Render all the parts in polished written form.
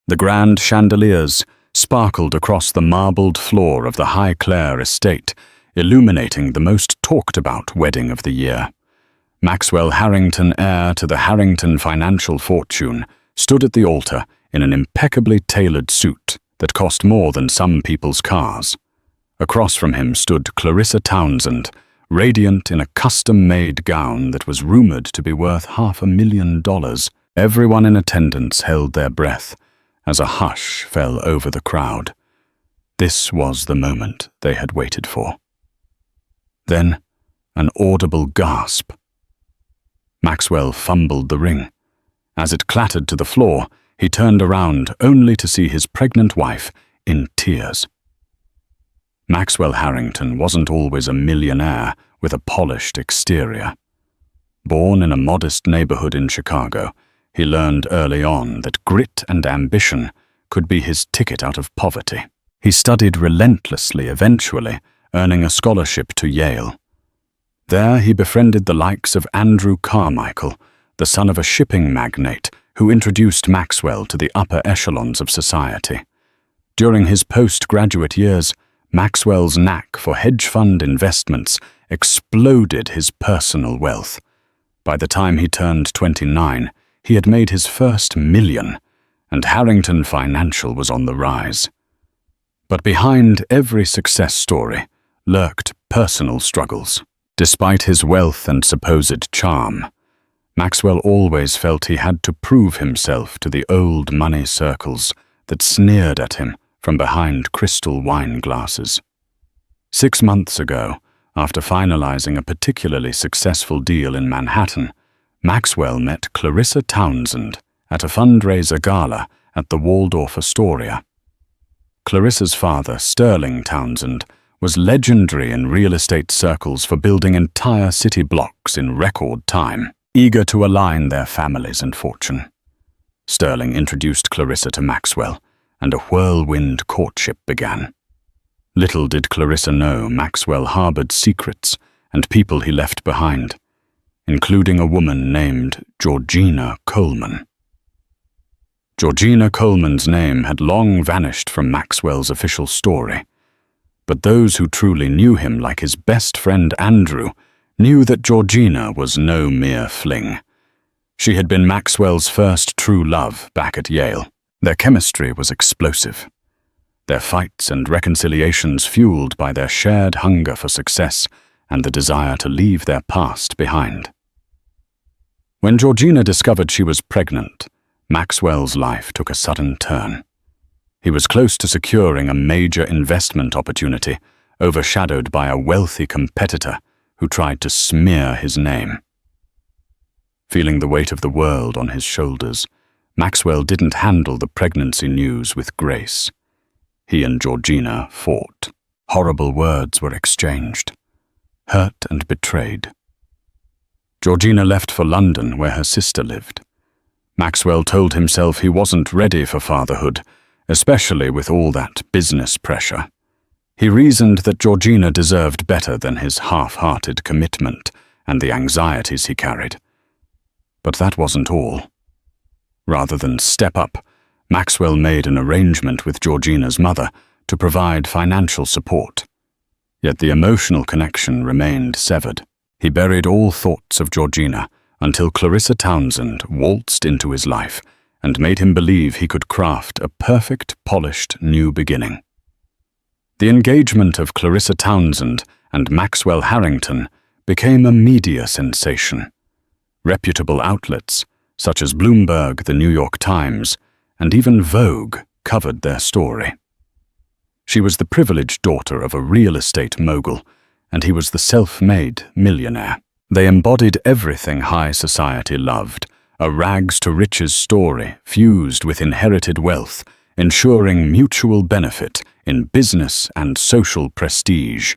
The grand chandeliers sparkled across the marbled floor of the Highclere estate, illuminating the most talked-about wedding of the year. Maxwell Harrington, heir to the Harrington financial fortune, stood at the altar in an impeccably tailored suit that cost more than some people's cars. Across from him stood Clarissa Townsend, radiant in a custom-made gown that was rumored to be worth $500,000. Everyone in attendance held their breath as a hush fell over the crowd. This was the moment they had waited for. Then, an audible gasp. Maxwell fumbled the ring. As it clattered to the floor, he turned around only to see his pregnant wife in tears. Maxwell Harrington wasn't always a millionaire with a polished exterior. Born in a modest neighborhood in Chicago, he learned early on that grit and ambition could be his ticket out of poverty. He studied relentlessly, eventually earning a scholarship to Yale. There he befriended the likes of Andrew Carmichael, the son of a shipping magnate who introduced Maxwell to the upper echelons of society. During his postgraduate years, Maxwell's knack for hedge fund investments exploded his personal wealth. By the time he turned 29, he had made his first million, and Harrington Financial was on the rise. But behind every success story lurked personal struggles. Despite his wealth and supposed charm, Maxwell always felt he had to prove himself to the old money circles that sneered at him from behind crystal wine glasses. 6 months ago, after finalizing a particularly successful deal in Manhattan, Maxwell met Clarissa Townsend at a fundraiser gala at the Waldorf Astoria. Clarissa's father, Sterling Townsend, was legendary in real estate circles for building entire city blocks in record time, eager to align their families and fortune. Sterling introduced Clarissa to Maxwell, and a whirlwind courtship began. Little did Clarissa know Maxwell harbored secrets and people he left behind, including a woman named Georgina Coleman. Georgina Coleman's name had long vanished from Maxwell's official story, but those who truly knew him, like his best friend Andrew, knew that Georgina was no mere fling. She had been Maxwell's first true love back at Yale. Their chemistry was explosive, their fights and reconciliations fueled by their shared hunger for success and the desire to leave their past behind. When Georgina discovered she was pregnant, Maxwell's life took a sudden turn. He was close to securing a major investment opportunity, overshadowed by a wealthy competitor who tried to smear his name. Feeling the weight of the world on his shoulders, Maxwell didn't handle the pregnancy news with grace. He and Georgina fought. Horrible words were exchanged, hurt and betrayed. Georgina left for London, where her sister lived. Maxwell told himself he wasn't ready for fatherhood, especially with all that business pressure. He reasoned that Georgina deserved better than his half-hearted commitment and the anxieties he carried. But that wasn't all. Rather than step up, Maxwell made an arrangement with Georgina's mother to provide financial support. Yet the emotional connection remained severed. He buried all thoughts of Georgina until Clarissa Townsend waltzed into his life and made him believe he could craft a perfect, polished new beginning. The engagement of Clarissa Townsend and Maxwell Harrington became a media sensation. Reputable outlets, such as Bloomberg, the New York Times, and even Vogue, covered their story. She was the privileged daughter of a real estate mogul, and he was the self-made millionaire. They embodied everything high society loved, a rags-to-riches story fused with inherited wealth, ensuring mutual benefit in business and social prestige.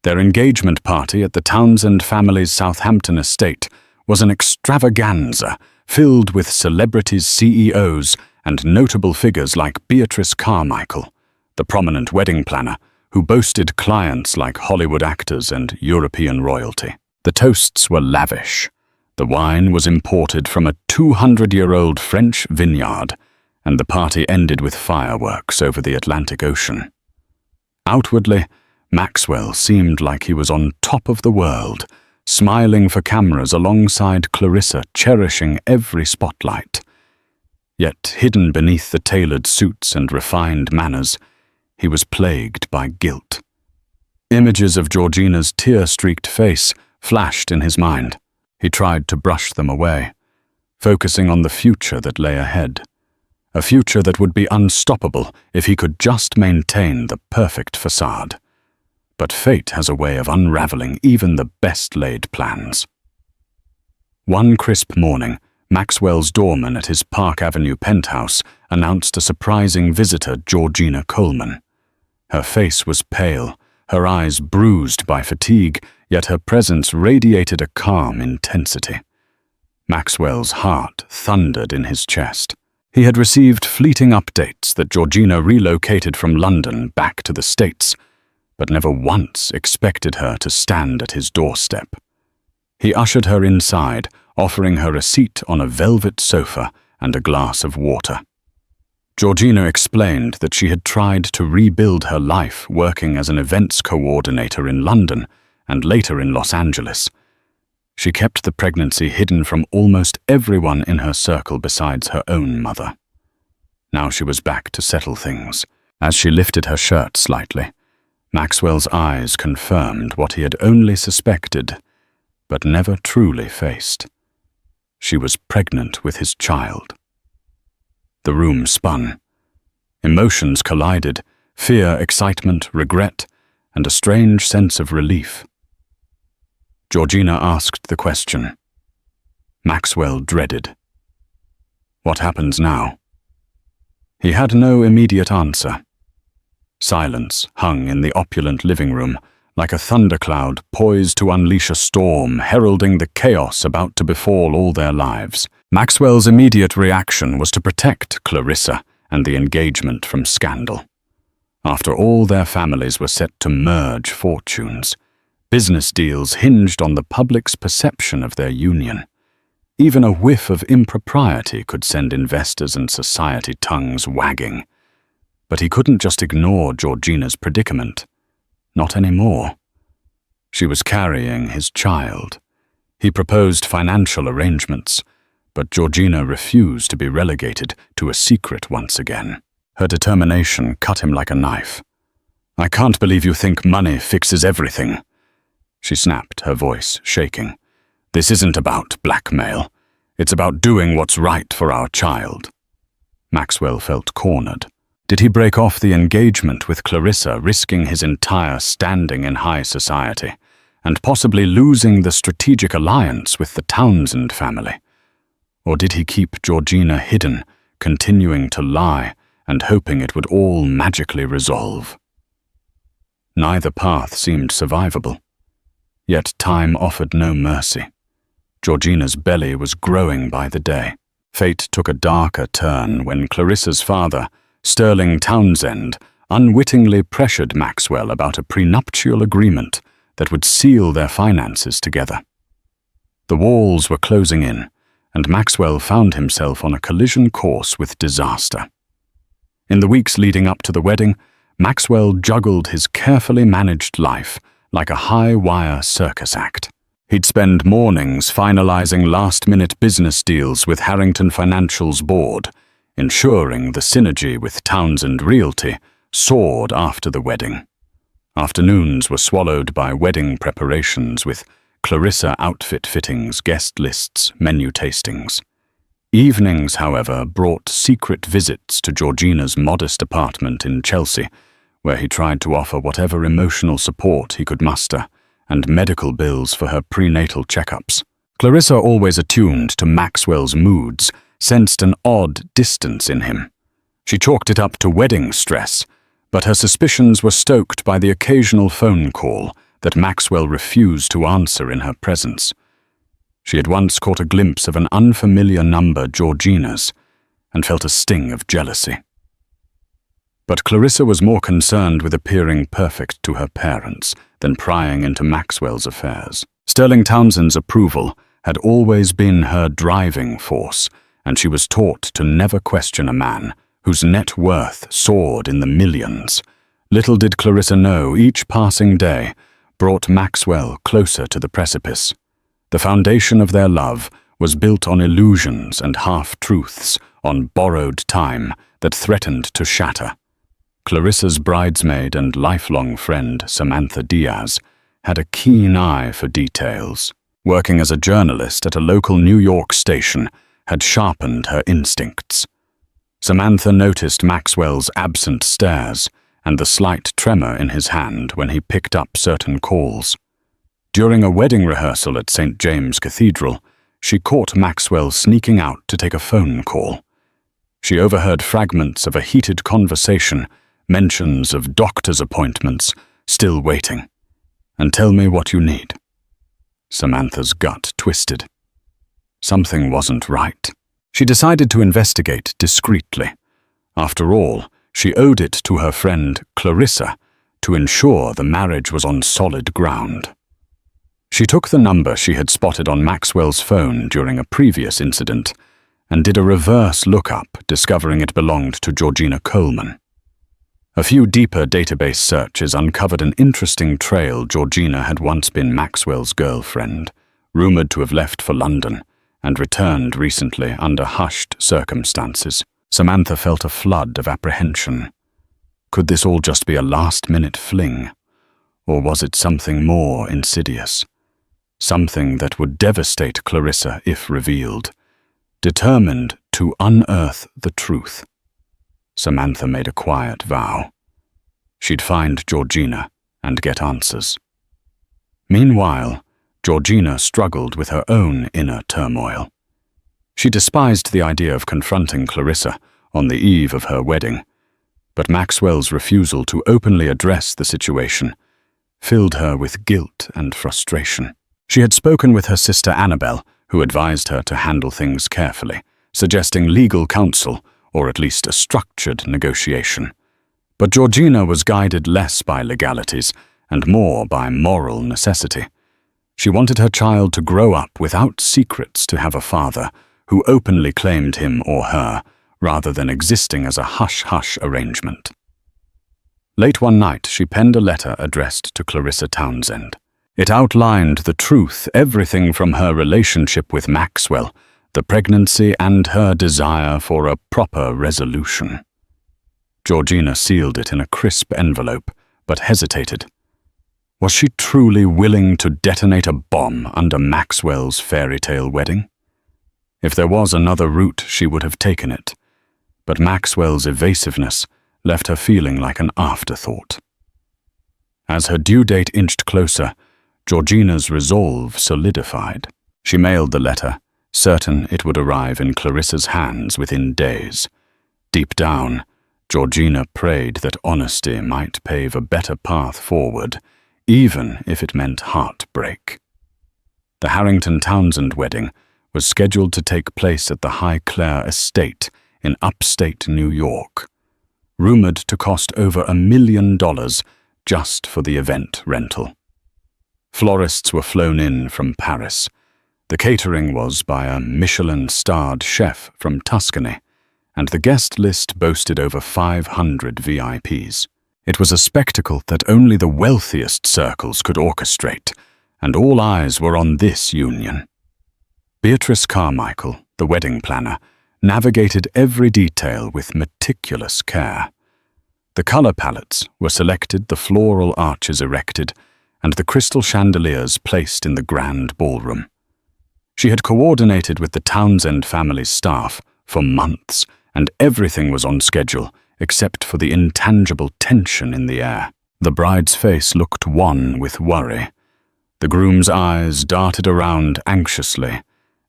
Their engagement party at the Townsend family's Southampton estate was an extravaganza filled with celebrities, CEOs, and notable figures like Beatrice Carmichael, the prominent wedding planner who boasted clients like Hollywood actors and European royalty. The toasts were lavish. The wine was imported from a 200-year-old French vineyard, and the party ended with fireworks over the Atlantic Ocean. Outwardly, Maxwell seemed like he was on top of the world, smiling for cameras alongside Clarissa, cherishing every spotlight. Yet, hidden beneath the tailored suits and refined manners, he was plagued by guilt. Images of Georgina's tear-streaked face flashed in his mind. He tried to brush them away, focusing on the future that lay ahead. A future that would be unstoppable if he could just maintain the perfect facade. But fate has a way of unraveling even the best-laid plans. One crisp morning, Maxwell's doorman at his Park Avenue penthouse announced a surprising visitor, Georgina Coleman. Her face was pale, her eyes bruised by fatigue, yet her presence radiated a calm intensity. Maxwell's heart thundered in his chest. He had received fleeting updates that Georgina relocated from London back to the States, but never once expected her to stand at his doorstep. He ushered her inside, offering her a seat on a velvet sofa and a glass of water. Georgina explained that she had tried to rebuild her life working as an events coordinator in London and later in Los Angeles. She kept the pregnancy hidden from almost everyone in her circle besides her own mother. Now she was back to settle things. As she lifted her shirt slightly, Maxwell's eyes confirmed what he had only suspected, but never truly faced. She was pregnant with his child. The room spun. Emotions collided, fear, excitement, regret, and a strange sense of relief. Georgina asked the question. Maxwell dreaded. What happens now? He had no immediate answer. Silence hung in the opulent living room, like a thundercloud poised to unleash a storm, heralding the chaos about to befall all their lives. Maxwell's immediate reaction was to protect Clarissa and the engagement from scandal. After all, their families were set to merge fortunes. Business deals hinged on the public's perception of their union. Even a whiff of impropriety could send investors and society tongues wagging. But he couldn't just ignore Georgina's predicament. Not anymore. She was carrying his child. He proposed financial arrangements, but Georgina refused to be relegated to a secret once again. Her determination cut him like a knife. "I can't believe you think money fixes everything," she snapped, her voice shaking. "This isn't about blackmail. It's about doing what's right for our child." Maxwell felt cornered. Did he break off the engagement with Clarissa, risking his entire standing in high society, and possibly losing the strategic alliance with the Townsend family? Or did he keep Georgina hidden, continuing to lie and hoping it would all magically resolve? Neither path seemed survivable. Yet time offered no mercy. Georgina's belly was growing by the day. Fate took a darker turn when Clarissa's father, Sterling Townsend, unwittingly pressured Maxwell about a prenuptial agreement that would seal their finances together. The walls were closing in, and Maxwell found himself on a collision course with disaster. In the weeks leading up to the wedding, Maxwell juggled his carefully managed life like a high-wire circus act. He'd spend mornings finalizing last-minute business deals with Harrington Financial's board, ensuring the synergy with Townsend Realty soared after the wedding. Afternoons were swallowed by wedding preparations with Clarissa outfit fittings, guest lists, menu tastings. Evenings, however, brought secret visits to Georgina's modest apartment in Chelsea, where he tried to offer whatever emotional support he could muster, and medical bills for her prenatal checkups. Clarissa, always attuned to Maxwell's moods, sensed an odd distance in him. She chalked it up to wedding stress, but her suspicions were stoked by the occasional phone call that Maxwell refused to answer in her presence. She had once caught a glimpse of an unfamiliar number, Georgina's, and felt a sting of jealousy. But Clarissa was more concerned with appearing perfect to her parents than prying into Maxwell's affairs. Sterling Townsend's approval had always been her driving force, and she was taught to never question a man whose net worth soared in the millions. Little did Clarissa know each passing day brought Maxwell closer to the precipice. The foundation of their love was built on illusions and half-truths, on borrowed time that threatened to shatter. Clarissa's bridesmaid and lifelong friend, Samantha Diaz, had a keen eye for details. Working as a journalist at a local New York station had sharpened her instincts. Samantha noticed Maxwell's absent stares and the slight tremor in his hand when he picked up certain calls. During a wedding rehearsal at St. James Cathedral, she caught Maxwell sneaking out to take a phone call. She overheard fragments of a heated conversation, mentions of doctor's appointments, still waiting. "And tell me what you need." Samantha's gut twisted. Something wasn't right. She decided to investigate discreetly. After all, she owed it to her friend Clarissa to ensure the marriage was on solid ground. She took the number she had spotted on Maxwell's phone during a previous incident and did a reverse lookup, discovering it belonged to Georgina Coleman. A few deeper database searches uncovered an interesting trail. Georgina had once been Maxwell's girlfriend, rumored to have left for London, and returned recently under hushed circumstances. Samantha felt a flood of apprehension. Could this all just be a last-minute fling? Or was it something more insidious? Something that would devastate Clarissa if revealed. Determined to unearth the truth, Samantha made a quiet vow. She'd find Georgina and get answers. Meanwhile, Georgina struggled with her own inner turmoil. She despised the idea of confronting Clarissa on the eve of her wedding, but Maxwell's refusal to openly address the situation filled her with guilt and frustration. She had spoken with her sister Annabelle, who advised her to handle things carefully, suggesting legal counsel or at least a structured negotiation. But Georgina was guided less by legalities and more by moral necessity. She wanted her child to grow up without secrets, to have a father who openly claimed him or her, rather than existing as a hush-hush arrangement. Late one night, she penned a letter addressed to Clarissa Townsend. It outlined the truth, everything from her relationship with Maxwell, the pregnancy, and her desire for a proper resolution. Georgina sealed it in a crisp envelope, but hesitated. Was she truly willing to detonate a bomb under Maxwell's fairy tale wedding? If there was another route, she would have taken it, but Maxwell's evasiveness left her feeling like an afterthought. As her due date inched closer, Georgina's resolve solidified. She mailed the letter, certain it would arrive in Clarissa's hands within days. Deep down, Georgina prayed that honesty might pave a better path forward, even if it meant heartbreak. The Harrington Townsend wedding was scheduled to take place at the Highclere estate in upstate New York, rumored to cost over $1 million just for the event rental. Florists were flown in from Paris. The catering was by a Michelin-starred chef from Tuscany, and the guest list boasted over 500 VIPs. It was a spectacle that only the wealthiest circles could orchestrate, and all eyes were on this union. Beatrice Carmichael, the wedding planner, navigated every detail with meticulous care. The color palettes were selected, the floral arches erected, and the crystal chandeliers placed in the grand ballroom. She had coordinated with the Townsend family's staff for months, and everything was on schedule except for the intangible tension in the air. The bride's face looked wan with worry. The groom's eyes darted around anxiously,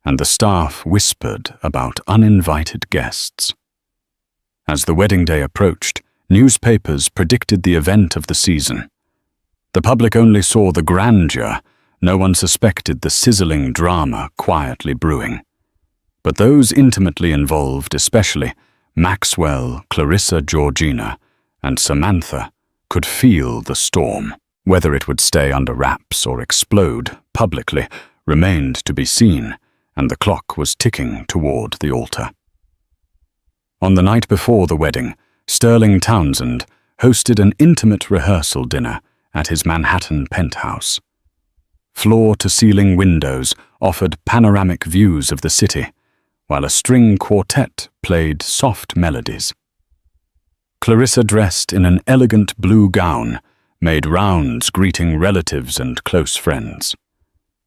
and the staff whispered about uninvited guests. As the wedding day approached, newspapers predicted the event of the season. The public only saw the grandeur, no one suspected the sizzling drama quietly brewing. But those intimately involved, especially Maxwell, Clarissa, Georgina, and Samantha, could feel the storm. Whether it would stay under wraps or explode publicly remained to be seen, and the clock was ticking toward the altar. On the night before the wedding, Sterling Townsend hosted an intimate rehearsal dinner at his Manhattan penthouse. Floor-to-ceiling windows offered panoramic views of the city, while a string quartet played soft melodies. Clarissa, dressed in an elegant blue gown, made rounds greeting relatives and close friends.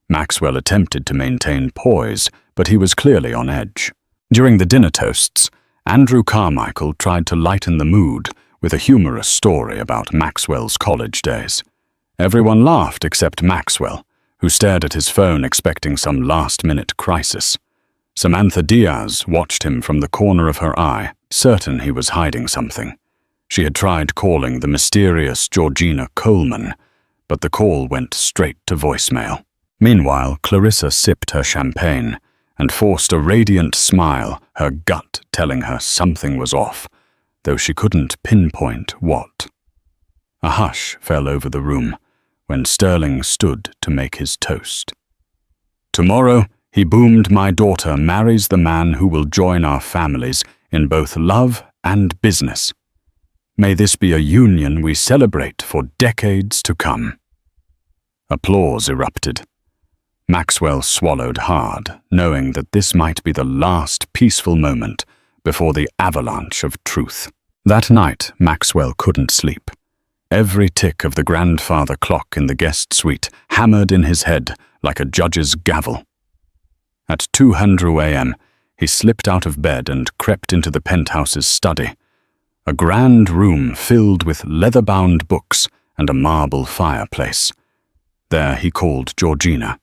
Maxwell attempted to maintain poise, but he was clearly on edge. During the dinner toasts, Andrew Carmichael tried to lighten the mood with a humorous story about Maxwell's college days. Everyone laughed except Maxwell, who stared at his phone expecting some last-minute crisis. Samantha Diaz watched him from the corner of her eye, certain he was hiding something. She had tried calling the mysterious Georgina Coleman, but the call went straight to voicemail. Meanwhile, Clarissa sipped her champagne and forced a radiant smile, her gut telling her something was off, though she couldn't pinpoint what. A hush fell over the room when Sterling stood to make his toast. "Tomorrow," he boomed, "my daughter marries the man who will join our families in both love and business. May this be a union we celebrate for decades to come." Applause erupted. Maxwell swallowed hard, knowing that this might be the last peaceful moment before the avalanche of truth. That night, Maxwell couldn't sleep. Every tick of the grandfather clock in the guest suite hammered in his head like a judge's gavel. At 2:00 a.m., he slipped out of bed and crept into the penthouse's study, a grand room filled with leather-bound books and a marble fireplace. There he called Georgina.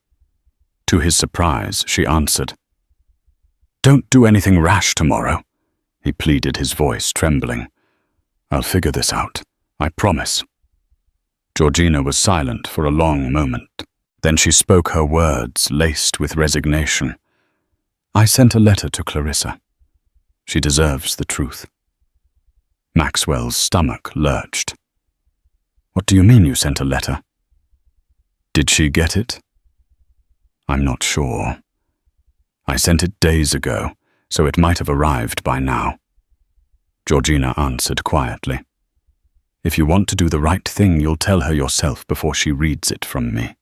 To his surprise, she answered. "Don't do anything rash tomorrow," he pleaded, his voice trembling. "I'll figure this out, I promise." Georgina was silent for a long moment. Then she spoke her words, laced with resignation. "I sent a letter to Clarissa. She deserves the truth." Maxwell's stomach lurched. "What do you mean you sent a letter?" "Did she get it?" "I'm not sure. I sent it days ago, so it might have arrived by now." Georgina answered quietly. "If you want to do the right thing, you'll tell her yourself before she reads it from me."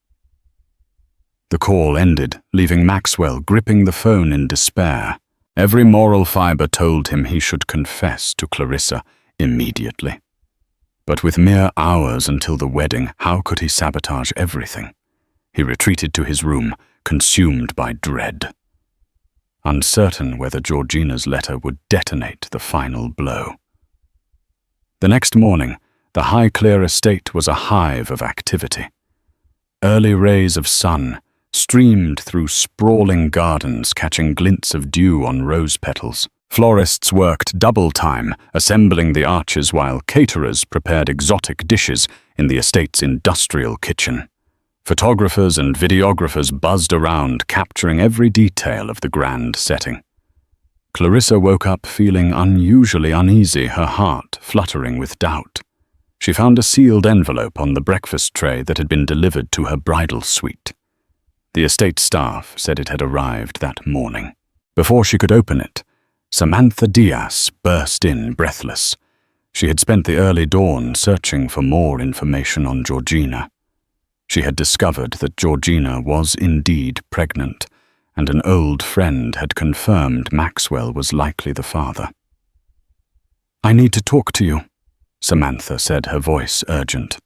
The call ended, leaving Maxwell gripping the phone in despair. Every moral fiber told him he should confess to Clarissa immediately. But with mere hours until the wedding, how could he sabotage everything? He retreated to his room, consumed by dread, uncertain whether Georgina's letter would detonate the final blow. The next morning, the Highclere estate was a hive of activity. Early rays of sun streamed through sprawling gardens, catching glints of dew on rose petals. Florists worked double time, assembling the arches, while caterers prepared exotic dishes in the estate's industrial kitchen. Photographers and videographers buzzed around, capturing every detail of the grand setting. Clarissa woke up feeling unusually uneasy, her heart fluttering with doubt. She found a sealed envelope on the breakfast tray that had been delivered to her bridal suite. The estate staff said it had arrived that morning. Before she could open it, Samantha Diaz burst in, breathless. She had spent the early dawn searching for more information on Georgina. She had discovered that Georgina was indeed pregnant, and an old friend had confirmed Maxwell was likely the father. "I need to talk to you," Samantha said, her voice urgent.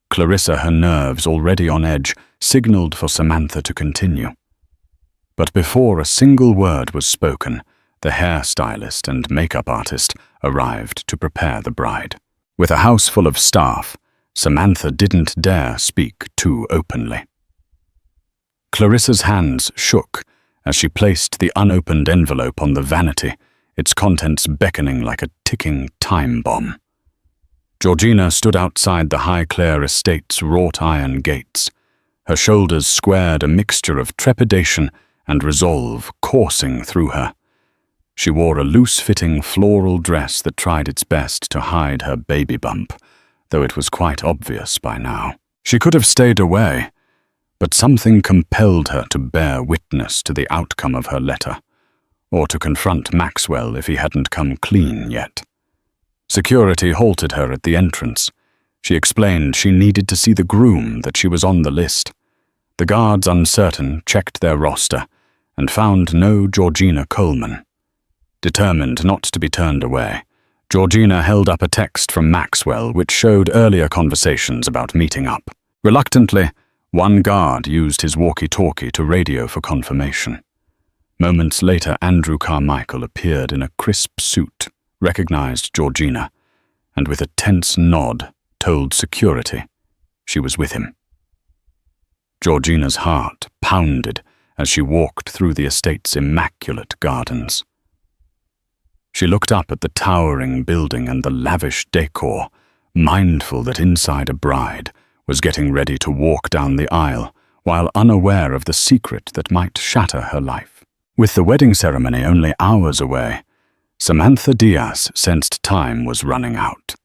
Clarissa, her nerves already on edge, signaled for Samantha to continue. But before a single word was spoken, the hairstylist and makeup artist arrived to prepare the bride. With a house full of staff, Samantha didn't dare speak too openly. Clarissa's hands shook as she placed the unopened envelope on the vanity, its contents beckoning like a ticking time bomb. Georgina stood outside the Highclere estate's wrought-iron gates, her shoulders squared, a mixture of trepidation and resolve coursing through her. She wore a loose-fitting floral dress that tried its best to hide her baby bump, though it was quite obvious by now. She could have stayed away, but something compelled her to bear witness to the outcome of her letter, or to confront Maxwell if he hadn't come clean yet. Security halted her at the entrance. She explained she needed to see the groom, that she was on the list. The guards, uncertain, checked their roster and found no Georgina Coleman. Determined not to be turned away, Georgina held up a text from Maxwell which showed earlier conversations about meeting up. Reluctantly, one guard used his walkie-talkie to radio for confirmation. Moments later, Andrew Carmichael appeared in a crisp suit, recognized Georgina, and with a tense nod told security she was with him. Georgina's heart pounded as she walked through the estate's immaculate gardens. She looked up at the towering building and the lavish decor, mindful that inside a bride was getting ready to walk down the aisle, while unaware of the secret that might shatter her life. With the wedding ceremony only hours away, Samantha Diaz sensed time was running out.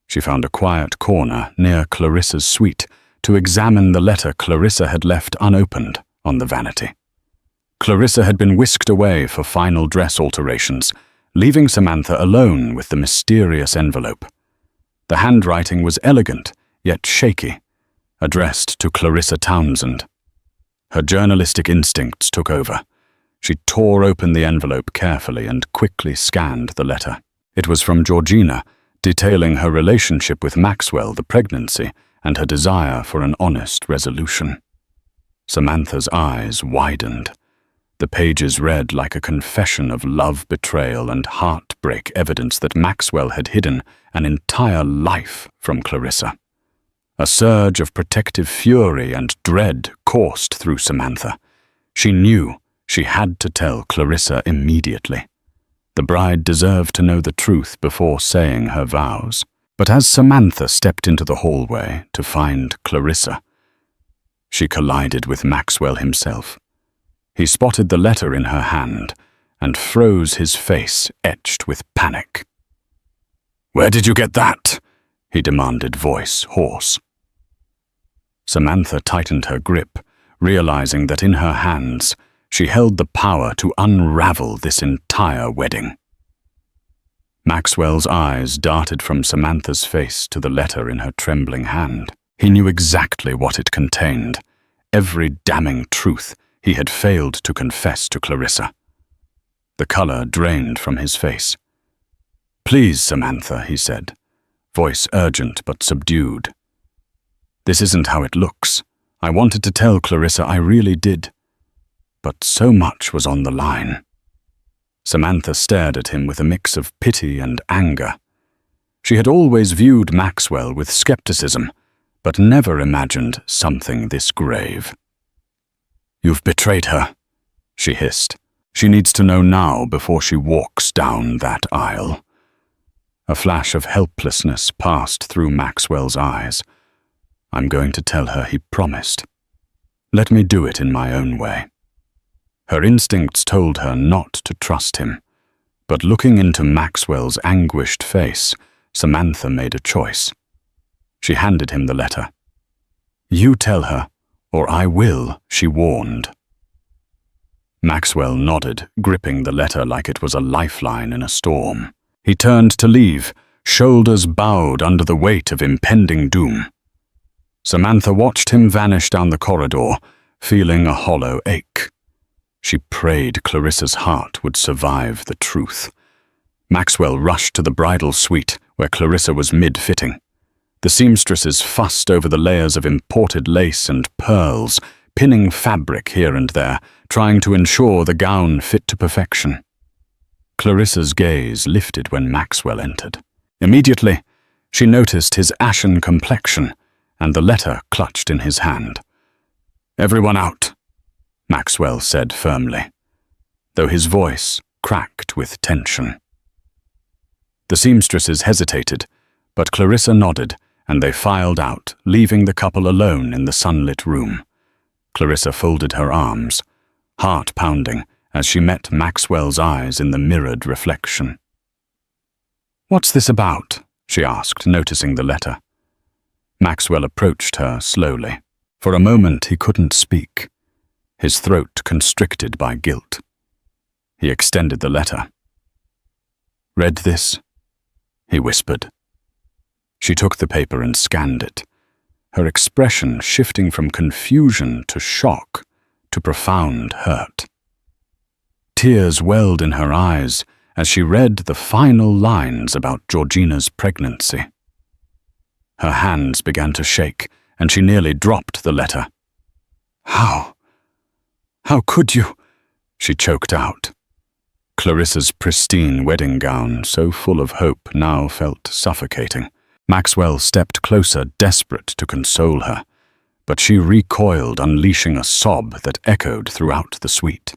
She found a quiet corner near Clarissa's suite to examine the letter Clarissa had left unopened on the vanity. Clarissa had been whisked away for final dress alterations, leaving Samantha alone with the mysterious envelope. The handwriting was elegant, yet shaky, addressed to Clarissa Townsend. Her journalistic instincts took over. She tore open the envelope carefully and quickly scanned the letter. It was from Georgina, detailing her relationship with Maxwell, the pregnancy, and her desire for an honest resolution. Samantha's eyes widened. The pages read like a confession of love, betrayal, and heartbreak, evidence that Maxwell had hidden an entire life from Clarissa. A surge of protective fury and dread coursed through Samantha. She knew she had to tell Clarissa immediately. The bride deserved to know the truth before saying her vows. But as Samantha stepped into the hallway to find Clarissa, she collided with Maxwell himself. He spotted the letter in her hand and froze, his face etched with panic. "Where did you get that?" he demanded, voice hoarse. Samantha tightened her grip, realizing that in her hands she held the power to unravel this entire wedding. Maxwell's eyes darted from Samantha's face to the letter in her trembling hand. He knew exactly what it contained, every damning truth he had failed to confess to Clarissa. The color drained from his face. "Please, Samantha," he said, voice urgent but subdued. "This isn't how it looks. I wanted to tell Clarissa, I really did. But so much was on the line." Samantha stared at him with a mix of pity and anger. She had always viewed Maxwell with skepticism, but never imagined something this grave. "You've betrayed her," she hissed. "She needs to know now before she walks down that aisle." A flash of helplessness passed through Maxwell's eyes. "I'm going to tell her," he promised. "Let me do it in my own way." Her instincts told her not to trust him, but looking into Maxwell's anguished face, Samantha made a choice. She handed him the letter. "You tell her, or I will," she warned. Maxwell nodded, gripping the letter like it was a lifeline in a storm. He turned to leave, shoulders bowed under the weight of impending doom. Samantha watched him vanish down the corridor, feeling a hollow ache. She prayed Clarissa's heart would survive the truth. Maxwell rushed to the bridal suite, where Clarissa was mid-fitting. The seamstresses fussed over the layers of imported lace and pearls, pinning fabric here and there, trying to ensure the gown fit to perfection. Clarissa's gaze lifted when Maxwell entered. Immediately, she noticed his ashen complexion and the letter clutched in his hand. "Everyone out," Maxwell said firmly, though his voice cracked with tension. The seamstresses hesitated, but Clarissa nodded, and they filed out, leaving the couple alone in the sunlit room. Clarissa folded her arms, heart pounding, as she met Maxwell's eyes in the mirrored reflection. "What's this about?" she asked, noticing the letter. Maxwell approached her slowly. For a moment he couldn't speak, his throat constricted by guilt. He extended the letter. "Read this?" he whispered. She took the paper and scanned it, her expression shifting from confusion to shock to profound hurt. Tears welled in her eyes as she read the final lines about Georgina's pregnancy. Her hands began to shake, and she nearly dropped the letter. How could you?" she choked out. Clarissa's pristine wedding gown, so full of hope, now felt suffocating. Maxwell stepped closer, desperate to console her, but she recoiled, unleashing a sob that echoed throughout the suite.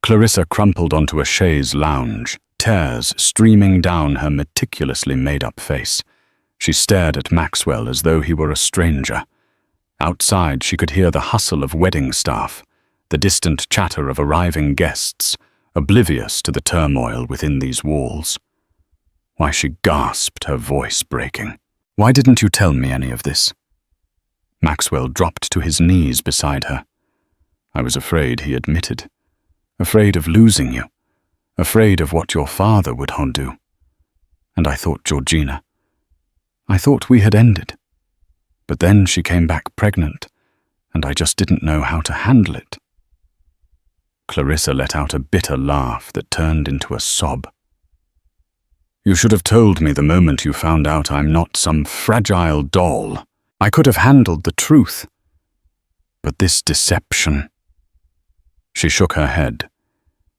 Clarissa crumpled onto a chaise lounge, tears streaming down her meticulously made-up face. She stared at Maxwell as though he were a stranger. Outside, she could hear the hustle of wedding staff, the distant chatter of arriving guests, oblivious to the turmoil within these walls. Why, she gasped, her voice breaking. "Why didn't you tell me any of this?" Maxwell dropped to his knees beside her. "I was afraid," he admitted. "Afraid of losing you. Afraid of what your father would do. And I thought Georgina. I thought we had ended. But then she came back pregnant, and I just didn't know how to handle it." Clarissa let out a bitter laugh that turned into a sob. "You should have told me the moment you found out I'm not some fragile doll. I could have handled the truth. But this deception..." She shook her head,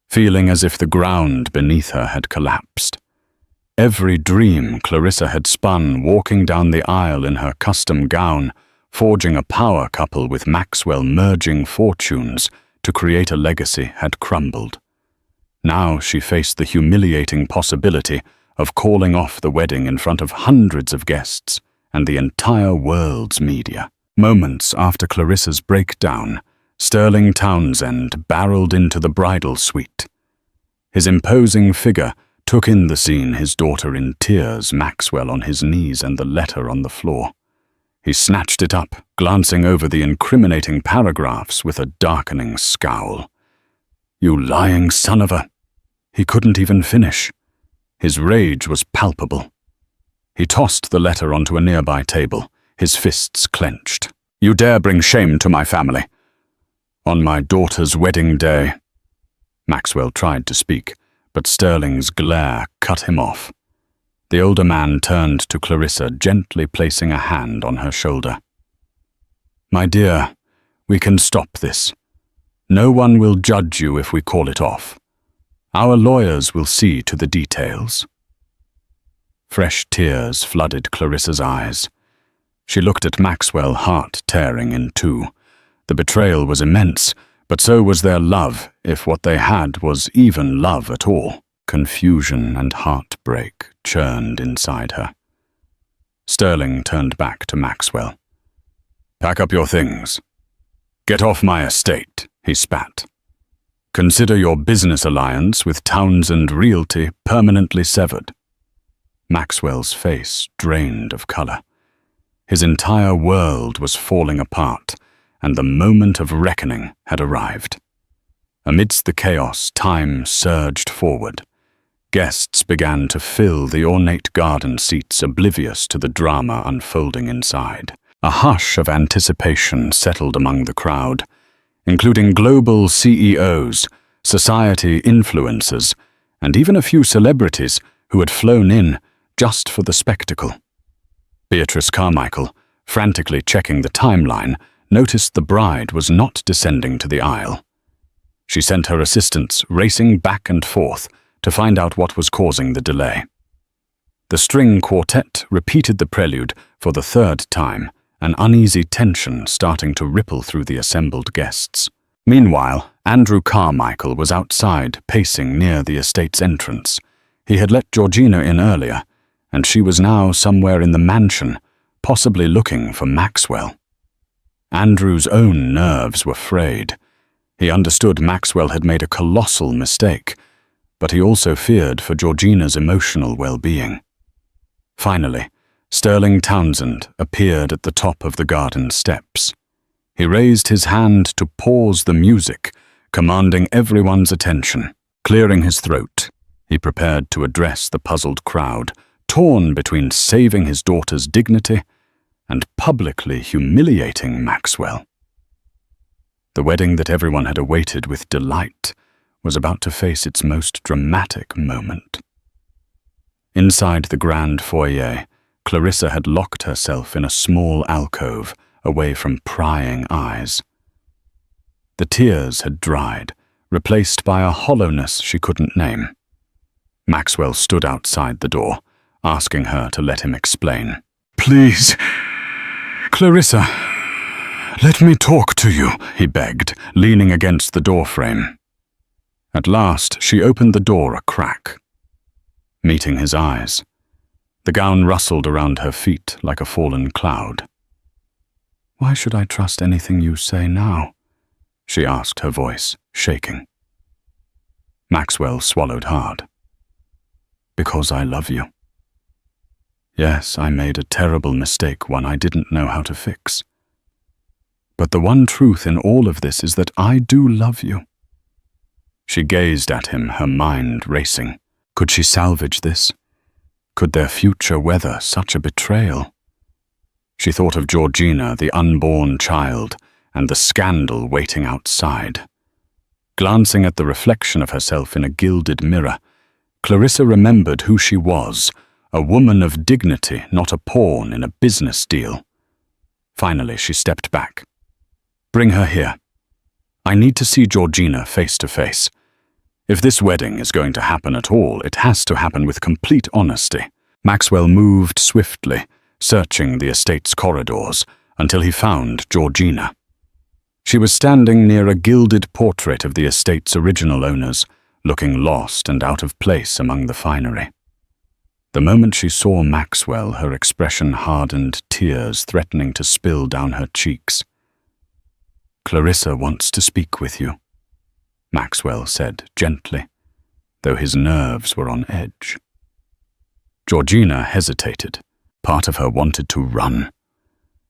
feeling as if the ground beneath her had collapsed. Every dream Clarissa had spun walking down the aisle in her custom gown, forging a power couple with Maxwell, merging fortunes to create a legacy, had crumbled. Now she faced the humiliating possibility of calling off the wedding in front of hundreds of guests and the entire world's media. Moments after Clarissa's breakdown, Sterling Townsend barreled into the bridal suite. His imposing figure took in the scene, his daughter in tears, Maxwell on his knees, and the letter on the floor. He snatched it up, glancing over the incriminating paragraphs with a darkening scowl. "You lying son of a..." He couldn't even finish. His rage was palpable. He tossed the letter onto a nearby table, his fists clenched. "You dare bring shame to my family. On my daughter's wedding day..." Maxwell tried to speak, but Sterling's glare cut him off. The older man turned to Clarissa, gently placing a hand on her shoulder. "My dear, we can stop this. No one will judge you if we call it off. Our lawyers will see to the details." Fresh tears flooded Clarissa's eyes. She looked at Maxwell, heart tearing in two. The betrayal was immense, but so was their love, if what they had was even love at all. Confusion and heartbreak churned inside her. Sterling turned back to Maxwell. "Pack up your things. Get off my estate," he spat. "Consider your business alliance with Townsend Realty permanently severed." Maxwell's face drained of color. His entire world was falling apart, and the moment of reckoning had arrived. Amidst the chaos, time surged forward. Guests began to fill the ornate garden seats, oblivious to the drama unfolding inside. A hush of anticipation settled among the crowd, including global CEOs, society influencers, and even a few celebrities who had flown in just for the spectacle. Beatrice Carmichael, frantically checking the timeline, noticed the bride was not descending to the aisle. She sent her assistants racing back and forth to find out what was causing the delay. The string quartet repeated the prelude for the third time, an uneasy tension starting to ripple through the assembled guests. Meanwhile, Andrew Carmichael was outside, pacing near the estate's entrance. He had let Georgina in earlier, and she was now somewhere in the mansion, possibly looking for Maxwell. Andrew's own nerves were frayed. He understood Maxwell had made a colossal mistake, but he also feared for Georgina's emotional well-being. Finally, Sterling Townsend appeared at the top of the garden steps. He raised his hand to pause the music, commanding everyone's attention. Clearing his throat, he prepared to address the puzzled crowd, torn between saving his daughter's dignity and publicly humiliating Maxwell. The wedding that everyone had awaited with delight was about to face its most dramatic moment. Inside the grand foyer, Clarissa had locked herself in a small alcove away from prying eyes. The tears had dried, replaced by a hollowness she couldn't name. Maxwell stood outside the door, asking her to let him explain. "Please, Clarissa, let me talk to you," he begged, leaning against the doorframe. At last, she opened the door a crack. Meeting his eyes, the gown rustled around her feet like a fallen cloud. "Why should I trust anything you say now?" she asked, her voice shaking. Maxwell swallowed hard. "Because I love you. Yes, I made a terrible mistake, one I didn't know how to fix. But the one truth in all of this is that I do love you." She gazed at him, her mind racing. Could she salvage this? Could their future weather such a betrayal? She thought of Georgina, the unborn child, and the scandal waiting outside. Glancing at the reflection of herself in a gilded mirror, Clarissa remembered who she was, a woman of dignity, not a pawn in a business deal. Finally, she stepped back. "Bring her here. I need to see Georgina face to face. If this wedding is going to happen at all, it has to happen with complete honesty." Maxwell moved swiftly, searching the estate's corridors, until he found Georgina. She was standing near a gilded portrait of the estate's original owners, looking lost and out of place among the finery. The moment she saw Maxwell, her expression hardened, tears threatening to spill down her cheeks. "Clarissa wants to speak with you," Maxwell said gently, though his nerves were on edge. Georgina hesitated. Part of her wanted to run.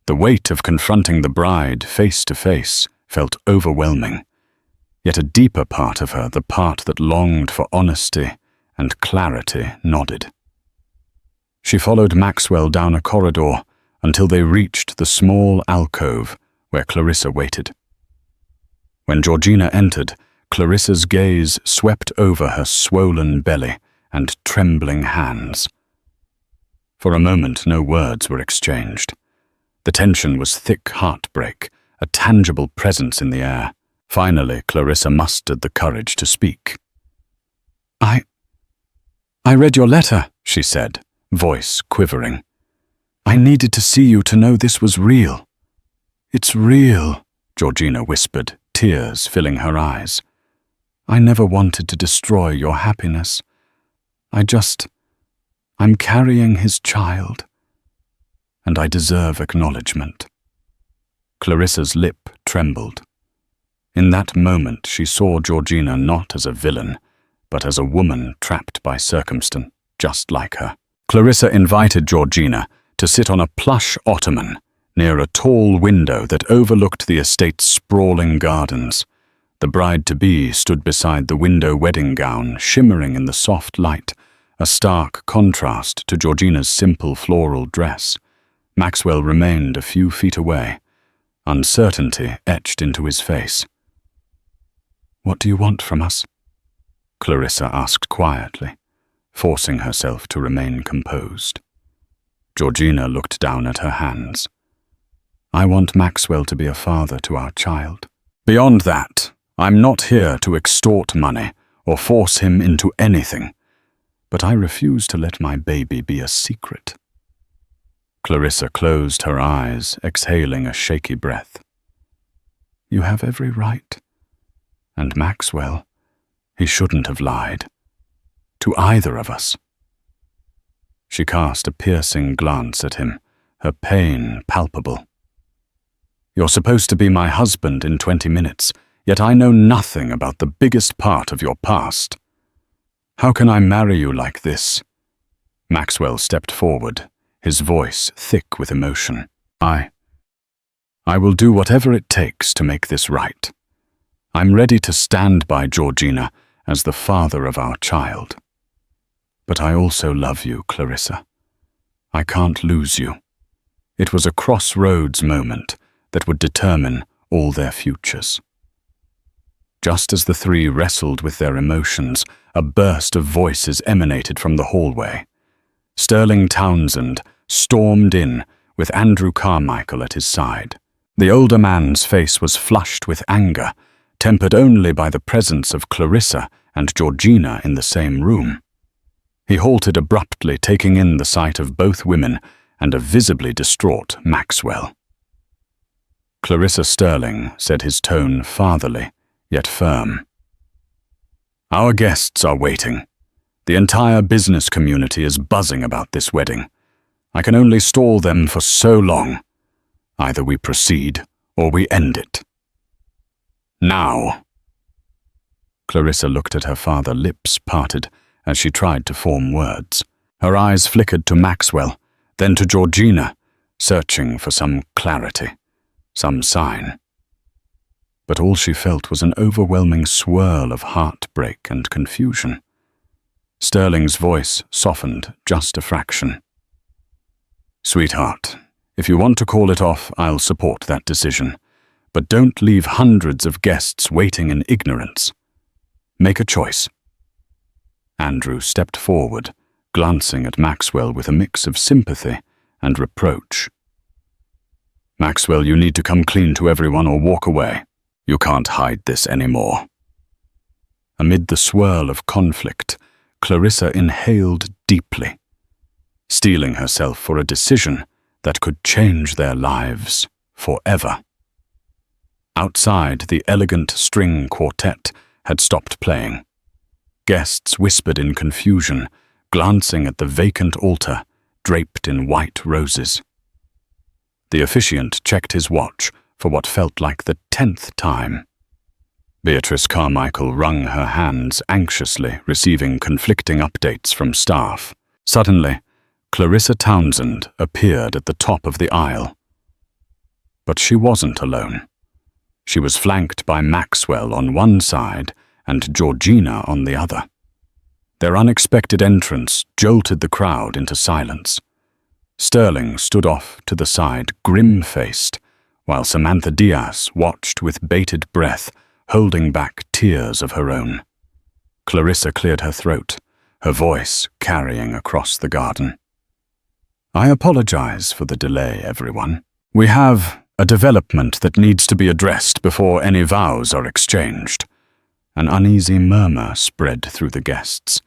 The weight of confronting the bride face to face felt overwhelming. Yet a deeper part of her, the part that longed for honesty and clarity, nodded. She followed Maxwell down a corridor until they reached the small alcove where Clarissa waited. When Georgina entered, Clarissa's gaze swept over her swollen belly and trembling hands. For a moment, no words were exchanged. The tension was thick heartbreak, a tangible presence in the air. Finally, Clarissa mustered the courage to speak. I read your letter," she said, voice quivering. "I needed to see you to know this was real." "It's real," Georgina whispered, tears filling her eyes. "I never wanted to destroy your happiness. I'm carrying his child, and I deserve acknowledgement." Clarissa's lip trembled. In that moment, she saw Georgina not as a villain, but as a woman trapped by circumstance, just like her. Clarissa invited Georgina to sit on a plush ottoman near a tall window that overlooked the estate's sprawling gardens. The bride-to-be stood beside the window wedding gown, shimmering in the soft light, a stark contrast to Georgina's simple floral dress. Maxwell remained a few feet away, uncertainty etched into his face. "What do you want from us?" Clarissa asked quietly, forcing herself to remain composed. Georgina looked down at her hands. "I want Maxwell to be a father to our child. Beyond that, I'm not here to extort money or force him into anything, but I refuse to let my baby be a secret." Clarissa closed her eyes, exhaling a shaky breath. "You have every right. And Maxwell, he shouldn't have lied. To either of us." She cast a piercing glance at him, her pain palpable. "You're supposed to be my husband in 20 minutes, yet I know nothing about the biggest part of your past. How can I marry you like this?" Maxwell stepped forward, his voice thick with emotion. I will do whatever it takes to make this right. I'm ready to stand by Georgina as the father of our child. But I also love you, Clarissa. I can't lose you. It was a crossroads moment that would determine all their futures. Just as the three wrestled with their emotions, a burst of voices emanated from the hallway. Sterling Townsend stormed in with Andrew Carmichael at his side. The older man's face was flushed with anger, tempered only by the presence of Clarissa and Georgina in the same room. He halted abruptly, taking in the sight of both women and a visibly distraught Maxwell. Clarissa Sterling said, his tone fatherly, yet firm. Our guests are waiting. The entire business community is buzzing about this wedding. I can only stall them for so long. Either we proceed or we end it. Now. Clarissa looked at her father, lips parted, as she tried to form words. Her eyes flickered to Maxwell, then to Georgina, searching for some clarity, some sign. But all she felt was an overwhelming swirl of heartbreak and confusion. Sterling's voice softened just a fraction. Sweetheart, if you want to call it off, I'll support that decision. But don't leave hundreds of guests waiting in ignorance. Make a choice. Andrew stepped forward, glancing at Maxwell with a mix of sympathy and reproach. Maxwell, you need to come clean to everyone or walk away. You can't hide this anymore. Amid the swirl of conflict, Clarissa inhaled deeply, steeling herself for a decision that could change their lives forever. Outside, the elegant string quartet had stopped playing. Guests whispered in confusion, glancing at the vacant altar draped in white roses. The officiant checked his watch for what felt like the 10th time. Beatrice Carmichael wrung her hands anxiously, receiving conflicting updates from staff. Suddenly, Clarissa Townsend appeared at the top of the aisle. But she wasn't alone. She was flanked by Maxwell on one side and Georgina on the other. Their unexpected entrance jolted the crowd into silence. Sterling stood off to the side, grim-faced, while Samantha Diaz watched with bated breath, holding back tears of her own. Clarissa cleared her throat, her voice carrying across the garden. I apologize for the delay, everyone. We have a development that needs to be addressed before any vows are exchanged. An uneasy murmur spread through the guests.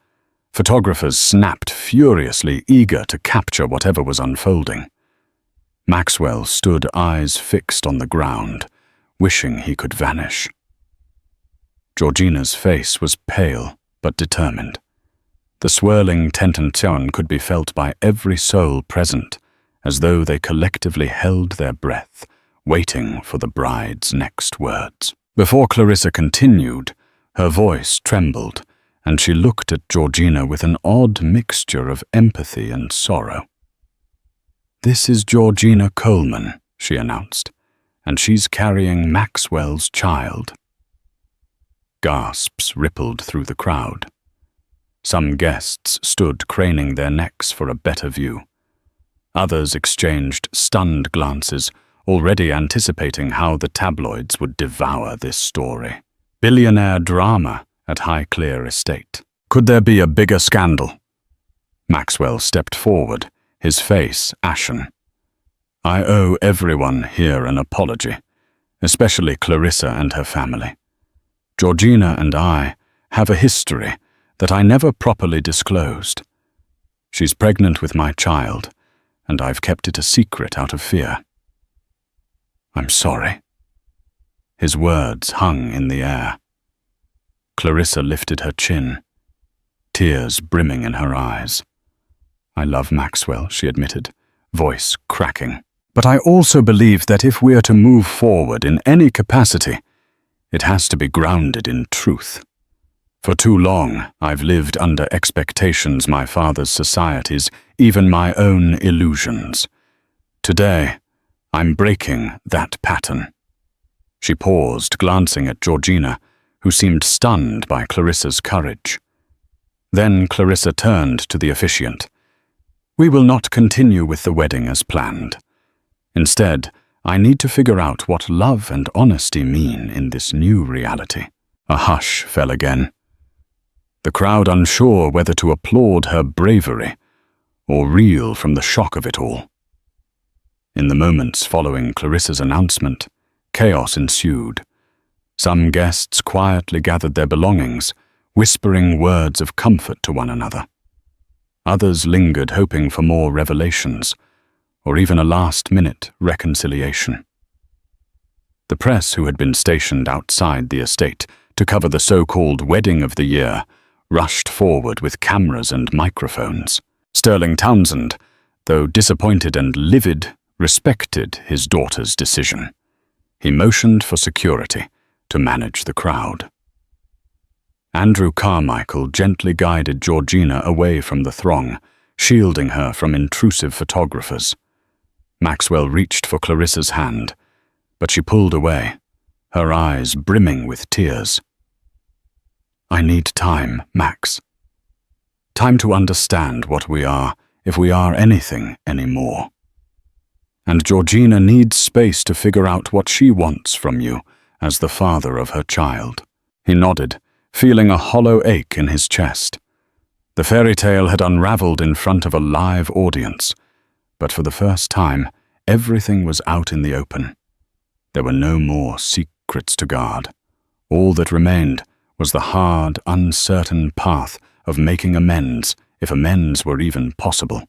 Photographers snapped furiously, eager to capture whatever was unfolding. Maxwell stood, eyes fixed on the ground, wishing he could vanish. Georgina's face was pale but determined. The swirling tension could be felt by every soul present, as though they collectively held their breath, waiting for the bride's next words. Before Clarissa continued, her voice trembled, and she looked at Georgina with an odd mixture of empathy and sorrow. This is Georgina Coleman, she announced, and she's carrying Maxwell's child. Gasps rippled through the crowd. Some guests stood craning their necks for a better view. Others exchanged stunned glances, already anticipating how the tabloids would devour this story. Billionaire drama at Highclere Estate. Could there be a bigger scandal? Maxwell stepped forward, his face ashen. I owe everyone here an apology, especially Clarissa and her family. Georgina and I have a history that I never properly disclosed. She's pregnant with my child, and I've kept it a secret out of fear. I'm sorry. His words hung in the air. Clarissa lifted her chin, tears brimming in her eyes. I love Maxwell, she admitted, voice cracking. But I also believe that if we are to move forward in any capacity, it has to be grounded in truth. For too long, I've lived under expectations, my father's societies, even my own illusions. Today, I'm breaking that pattern." She paused, glancing at Georgina, who seemed stunned by Clarissa's courage. Then Clarissa turned to the officiant. "We will not continue with the wedding as planned. Instead, I need to figure out what love and honesty mean in this new reality." A hush fell again, the crowd unsure whether to applaud her bravery or reel from the shock of it all. In the moments following Clarissa's announcement, chaos ensued. Some guests quietly gathered their belongings, whispering words of comfort to one another. Others lingered, hoping for more revelations, or even a last-minute reconciliation. The press, who had been stationed outside the estate to cover the so-called wedding of the year, rushed forward with cameras and microphones. Sterling Townsend, though disappointed and livid, respected his daughter's decision. He motioned for security to manage the crowd. Andrew Carmichael gently guided Georgina away from the throng, shielding her from intrusive photographers. Maxwell reached for Clarissa's hand, but she pulled away, her eyes brimming with tears. "I need time, Max. Time to understand what we are, if we are anything anymore. And Georgina needs space to figure out what she wants from you as the father of her child." He nodded, feeling a hollow ache in his chest. The fairy tale had unraveled in front of a live audience, but for the first time, everything was out in the open. There were no more secrets to guard. All that remained was the hard, uncertain path of making amends, if amends were even possible.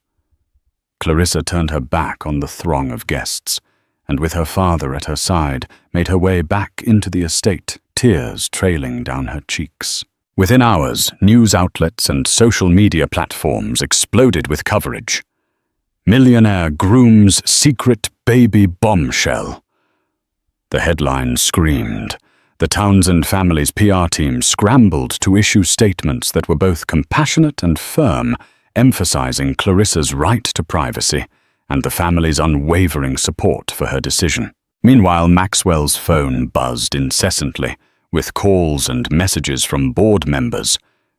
Clarissa turned her back on the throng of guests, and with her father at her side, made her way back into the estate, tears trailing down her cheeks. Within hours, news outlets and social media platforms exploded with coverage. "Millionaire Groom's secret baby bombshell." The headline screamed. The Townsend family's PR team scrambled to issue statements that were both compassionate and firm, emphasizing Clarissa's right to privacy and the family's unwavering support for her decision. Meanwhile, Maxwell's phone buzzed incessantly, with calls and messages from board members,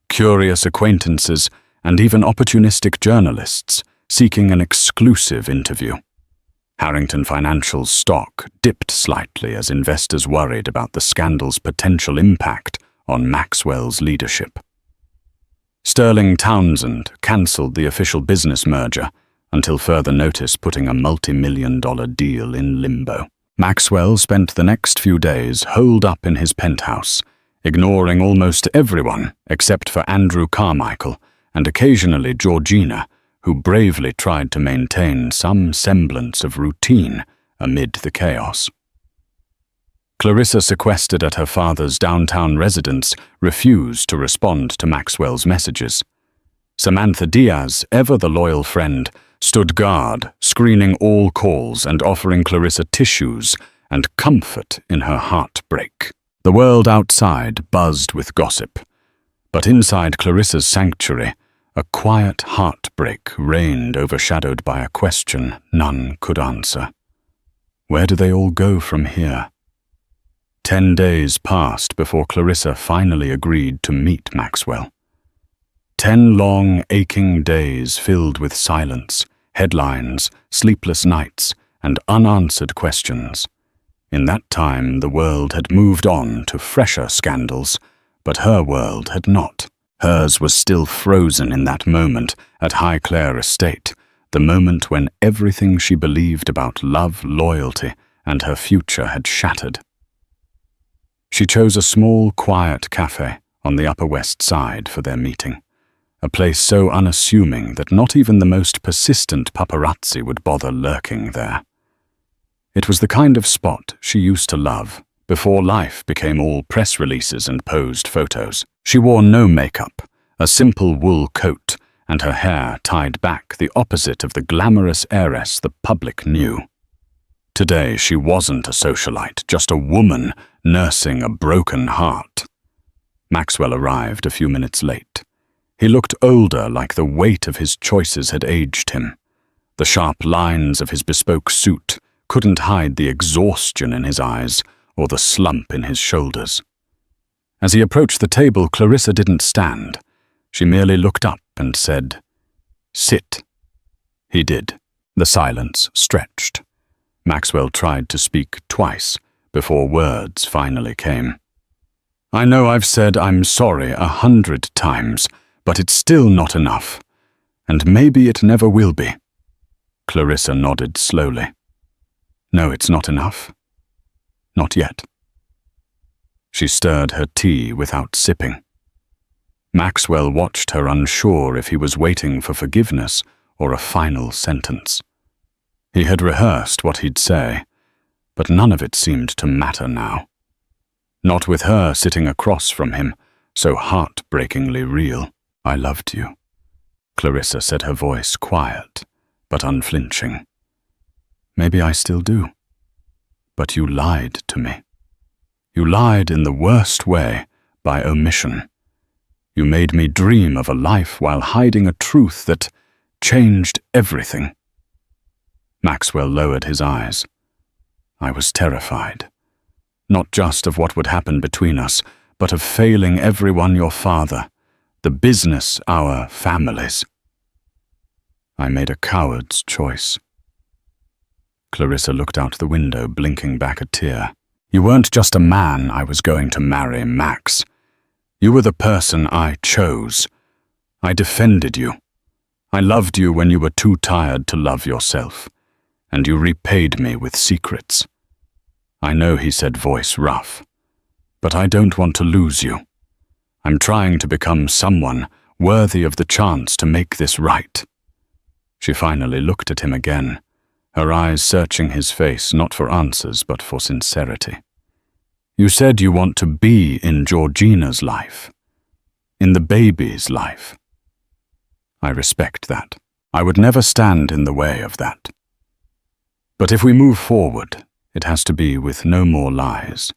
curious acquaintances, and even opportunistic journalists seeking an exclusive interview. Harrington Financial's stock dipped slightly as investors worried about the scandal's potential impact on Maxwell's leadership. Sterling Townsend cancelled the official business merger until further notice, putting a multi-million-dollar deal in limbo. Maxwell spent the next few days holed up in his penthouse, ignoring almost everyone except for Andrew Carmichael and occasionally Georgina, who bravely tried to maintain some semblance of routine amid the chaos. Clarissa, sequestered at her father's downtown residence, refused to respond to Maxwell's messages. Samantha Diaz, ever the loyal friend, stood guard, screening all calls and offering Clarissa tissues and comfort in her heartbreak. The world outside buzzed with gossip, but inside Clarissa's sanctuary, a quiet heartbreak reigned, overshadowed by a question none could answer. Where do they all go from here? 10 days passed before Clarissa finally agreed to meet Maxwell. 10 long, aching days filled with silence, headlines, sleepless nights, and unanswered questions. In that time, the world had moved on to fresher scandals, but her world had not. Hers was still frozen in that moment at Highclere Estate, the moment when everything she believed about love, loyalty, and her future had shattered. She chose a small, quiet cafe on the Upper West Side for their meeting, a place so unassuming that not even the most persistent paparazzi would bother lurking there. It was the kind of spot she used to love, before life became all press releases and posed photos. She wore no makeup, a simple wool coat, and her hair tied back, the opposite of the glamorous heiress the public knew. Today she wasn't a socialite, just a woman nursing a broken heart. Maxwell arrived a few minutes late. He looked older, like the weight of his choices had aged him. The sharp lines of his bespoke suit, couldn't hide the exhaustion in his eyes or the slump in his shoulders. As he approached the table, Clarissa didn't stand. She merely looked up and said, "Sit." He did. The silence stretched. Maxwell tried to speak twice before words finally came. "I know I've said I'm sorry 100 times, but it's still not enough. And maybe it never will be." Clarissa nodded slowly. "No, it's not enough. Not yet." She stirred her tea without sipping. Maxwell watched her, unsure if he was waiting for forgiveness or a final sentence. He had rehearsed what he'd say, but none of it seemed to matter now. Not with her sitting across from him, so heartbreakingly real. "I loved you," Clarissa said, her voice quiet but unflinching. "Maybe I still do. But you lied to me. You lied in the worst way, by omission. You made me dream of a life while hiding a truth that changed everything." Maxwell lowered his eyes. "I was terrified. Not just of what would happen between us, but of failing everyone your father, the business, our families. I made a coward's choice." Clarissa looked out the window, blinking back a tear. "You weren't just a man I was going to marry, Max. You were the person I chose. I defended you. I loved you when you were too tired to love yourself, and you repaid me with secrets. I know," he said, voice rough, "but I don't want to lose you. I'm trying to become someone worthy of the chance to make this right." She finally looked at him again, her eyes searching his face not for answers but for sincerity. "You said you want to be in Georgina's life, in the baby's life. I respect that. I would never stand in the way of that. But if we move forward, it has to be with no more lies,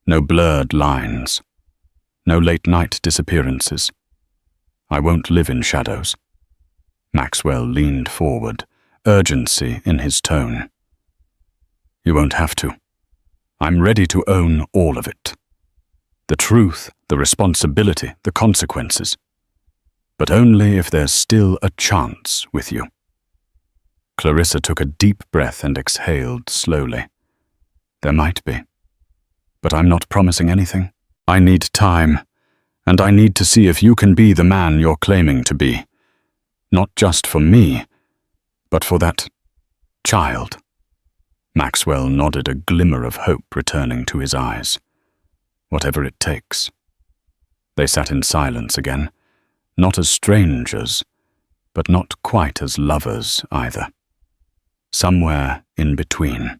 no blurred lines, no late-night disappearances. I won't live in shadows." Maxwell leaned forward, urgency in his tone. "You won't have to. I'm ready to own all of it. The truth, the responsibility, the consequences. But only if there's still a chance with you." Clarissa took a deep breath and exhaled slowly. "There might be. But I'm not promising anything. I need time, and I need to see if you can be the man you're claiming to be. Not just for me, but for that child." Maxwell nodded, a glimmer of hope returning to his eyes. "Whatever it takes." They sat in silence again, not as strangers, but not quite as lovers either. Somewhere in between.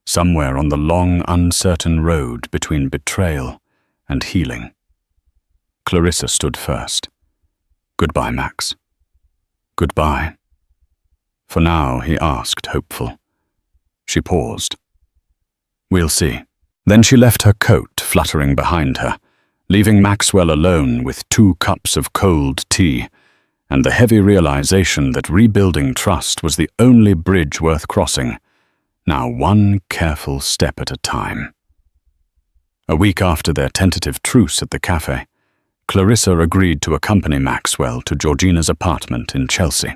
Somewhere on the long, uncertain road between betrayal and healing. Clarissa stood first. "Goodbye, Max." "Goodbye." "For now," he asked, hopeful. She paused. "We'll see." Then she left her coat fluttering behind her, leaving Maxwell alone with 2 cups of cold tea and the heavy realization that rebuilding trust was the only bridge worth crossing, now one careful step at a time. A week after their tentative truce at the cafe, Clarissa agreed to accompany Maxwell to Georgina's apartment in Chelsea.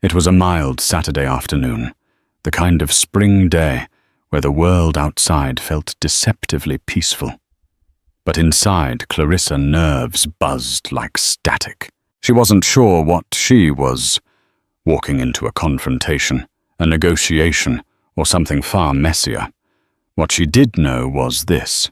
It was a mild Saturday afternoon, the kind of spring day where the world outside felt deceptively peaceful. But inside, Clarissa's nerves buzzed like static. She wasn't sure what she was walking into: a confrontation, a negotiation, or something far messier. What she did know was this: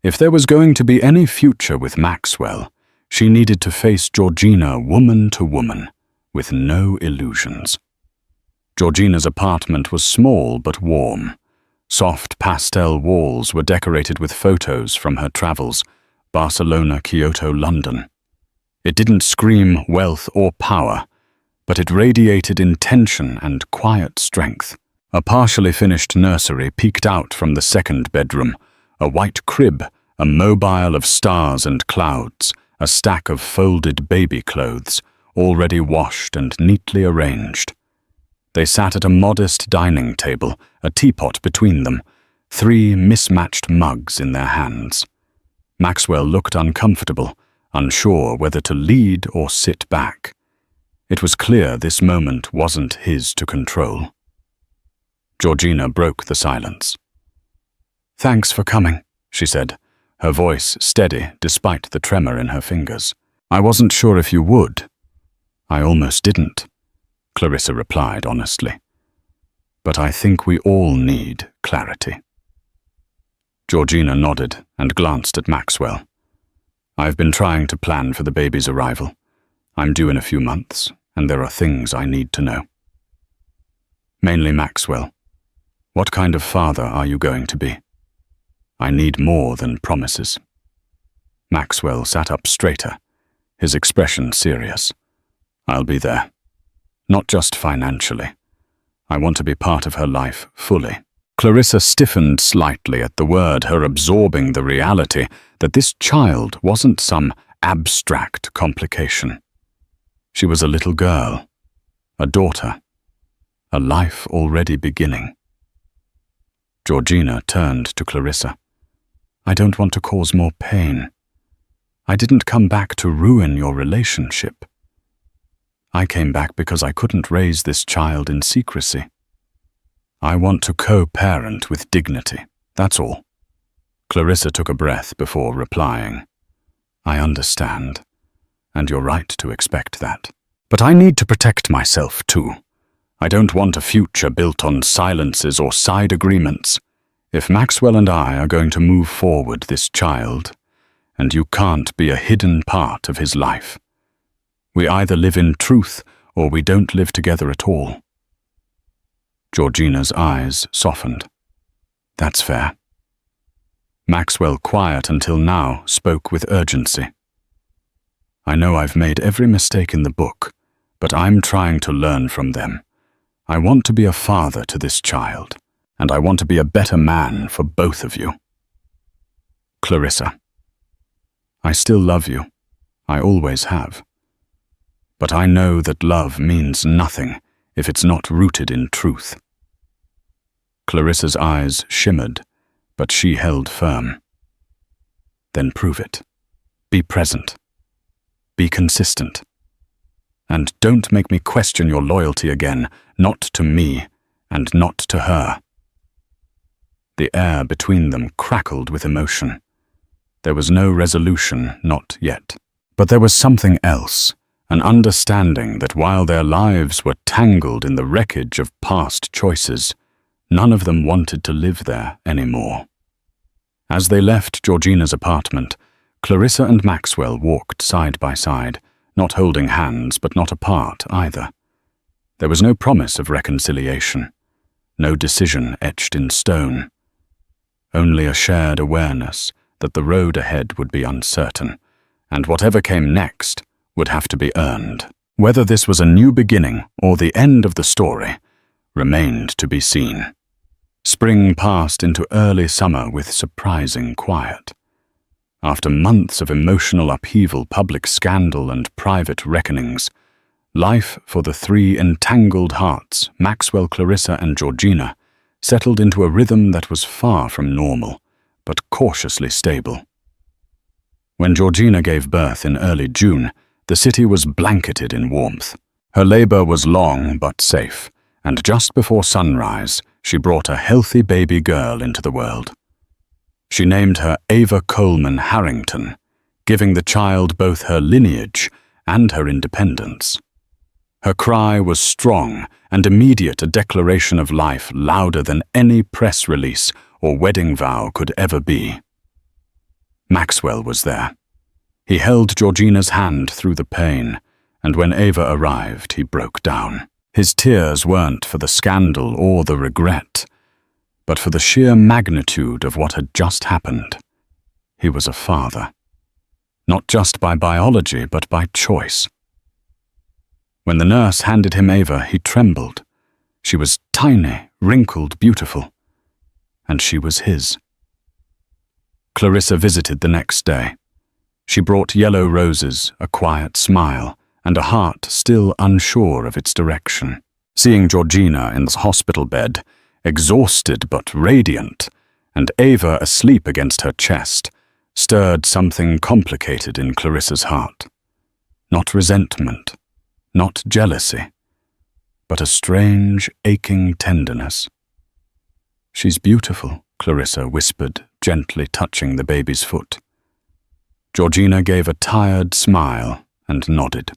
if there was going to be any future with Maxwell, she needed to face Georgina woman to woman, with no illusions. Georgina's apartment was small but warm. Soft pastel walls were decorated with photos from her travels: Barcelona, Kyoto, London. It didn't scream wealth or power, but it radiated intention and quiet strength. A partially finished nursery peeked out from the second bedroom, a white crib, a mobile of stars and clouds, a stack of folded baby clothes, already washed and neatly arranged. They sat at a modest dining table, a teapot between them, 3 mismatched mugs in their hands. Maxwell looked uncomfortable, unsure whether to lead or sit back. It was clear this moment wasn't his to control. Georgina broke the silence. "Thanks for coming," she said, her voice steady despite the tremor in her fingers. "I wasn't sure if you would." "I almost didn't," Clarissa replied honestly. "But I think we all need clarity." Georgina nodded and glanced at Maxwell. "I've been trying to plan for the baby's arrival. I'm due in a few months, and there are things I need to know." "Mainly Maxwell. What kind of father are you going to be? I need more than promises." Maxwell sat up straighter, his expression serious. "I'll be there. Not just financially. I want to be part of her life fully." Clarissa stiffened slightly at the word, her absorbing the reality that this child wasn't some abstract complication. She was a little girl, a daughter, a life already beginning. Georgina turned to Clarissa. "I don't want to cause more pain. I didn't come back to ruin your relationship. I came back because I couldn't raise this child in secrecy. I want to co-parent with dignity, that's all." Clarissa took a breath before replying. "I understand, and you're right to expect that. But I need to protect myself too. I don't want a future built on silences or side agreements. If Maxwell and I are going to move forward this child, and you can't be a hidden part of his life. We either live in truth or we don't live together at all." Georgina's eyes softened. "That's fair." Maxwell, quiet until now, spoke with urgency. "I know I've made every mistake in the book, but I'm trying to learn from them. I want to be a father to this child, and I want to be a better man for both of you." Clarissa. "I still love you. I always have. But I know that love means nothing if it's not rooted in truth." Clarissa's eyes shimmered, but she held firm. "Then prove it. Be present. Be consistent. And don't make me question your loyalty again, not to me and not to her." The air between them crackled with emotion. There was no resolution, not yet. But there was something else, an understanding that while their lives were tangled in the wreckage of past choices, none of them wanted to live there anymore. As they left Georgina's apartment, Clarissa and Maxwell walked side by side, not holding hands but not apart either. There was no promise of reconciliation, no decision etched in stone. Only a shared awareness that the road ahead would be uncertain, and whatever came next would have to be earned. Whether this was a new beginning or the end of the story remained to be seen. Spring passed into early summer with surprising quiet. After months of emotional upheaval, public scandal, and private reckonings, life for the 3 entangled hearts, Maxwell, Clarissa, and Georgina, settled into a rhythm that was far from normal, but cautiously stable. When Georgina gave birth in early June, the city was blanketed in warmth. Her labor was long but safe, and just before sunrise, she brought a healthy baby girl into the world. She named her Ava Coleman Harrington, giving the child both her lineage and her independence. Her cry was strong and immediate, a declaration of life louder than any press release or wedding vow could ever be. Maxwell was there. He held Georgina's hand through the pain, and when Ava arrived, he broke down. His tears weren't for the scandal or the regret, but for the sheer magnitude of what had just happened. He was a father, not just by biology, but by choice. When the nurse handed him Ava, he trembled. She was tiny, wrinkled, beautiful, and she was his. Clarissa visited the next day. She brought yellow roses, a quiet smile, and a heart still unsure of its direction. Seeing Georgina in the hospital bed, exhausted but radiant, and Ava asleep against her chest, stirred something complicated in Clarissa's heart. Not resentment, not jealousy, but a strange, aching tenderness. "She's beautiful," Clarissa whispered, gently touching the baby's foot. Georgina gave a tired smile and nodded.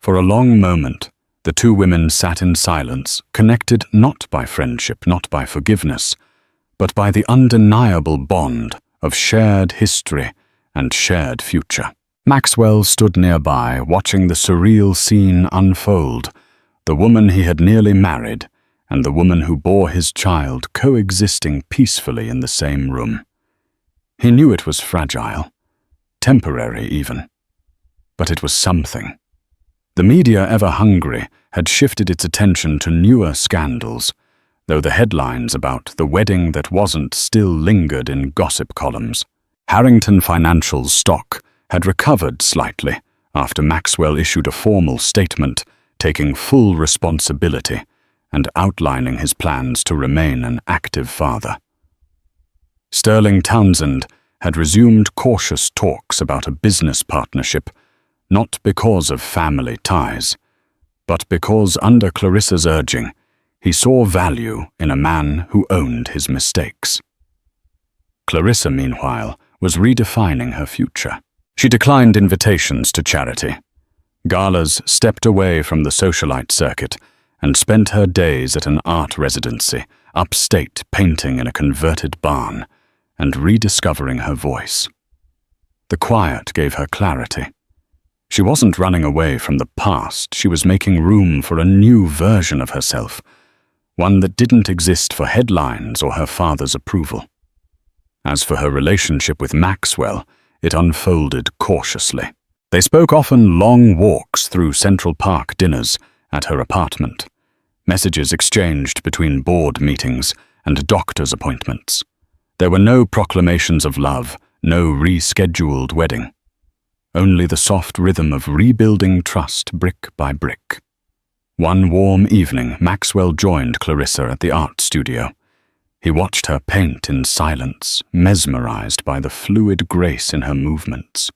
For a long moment, the two women sat in silence, connected not by friendship, not by forgiveness, but by the undeniable bond of shared history and shared future. Maxwell stood nearby, watching the surreal scene unfold, the woman he had nearly married and the woman who bore his child coexisting peacefully in the same room. He knew it was fragile, temporary even, but it was something. The media, ever hungry, had shifted its attention to newer scandals, though the headlines about the wedding that wasn't still lingered in gossip columns. Harrington Financial's stock had recovered slightly after Maxwell issued a formal statement taking full responsibility and outlining his plans to remain an active father. Sterling Townsend had resumed cautious talks about a business partnership, not because of family ties, but because, under Clarissa's urging, he saw value in a man who owned his mistakes. Clarissa, meanwhile, was redefining her future. She declined invitations to charity. Galas stepped away from the socialite circuit and spent her days at an art residency, upstate painting in a converted barn, and rediscovering her voice. The quiet gave her clarity. She wasn't running away from the past, she was making room for a new version of herself, one that didn't exist for headlines or her father's approval. As for her relationship with Maxwell, it unfolded cautiously. They spoke often long walks through Central Park dinners at her apartment, messages exchanged between board meetings and doctor's appointments. There were no proclamations of love, no rescheduled wedding. Only the soft rhythm of rebuilding trust brick by brick. One warm evening, Maxwell joined Clarissa at the art studio. He watched her paint in silence, mesmerized by the fluid grace in her movements.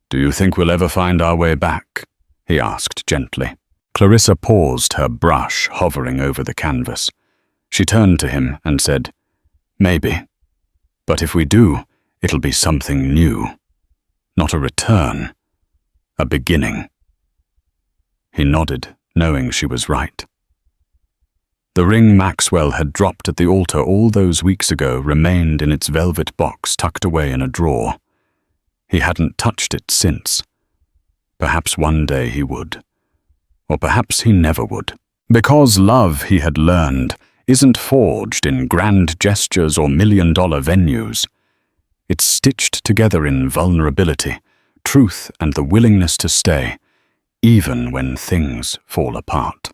"Do you think we'll ever find our way back?" he asked gently. Clarissa paused, her brush hovering over the canvas. She turned to him and said, "Maybe. But if we do, it'll be something new. Not a return, a beginning." He nodded, knowing she was right. The ring Maxwell had dropped at the altar all those weeks ago remained in its velvet box tucked away in a drawer. He hadn't touched it since. Perhaps one day he would. Or perhaps he never would. Because love, he had learned, isn't forged in grand gestures or million-dollar venues. It's stitched together in vulnerability, truth, and the willingness to stay, even when things fall apart.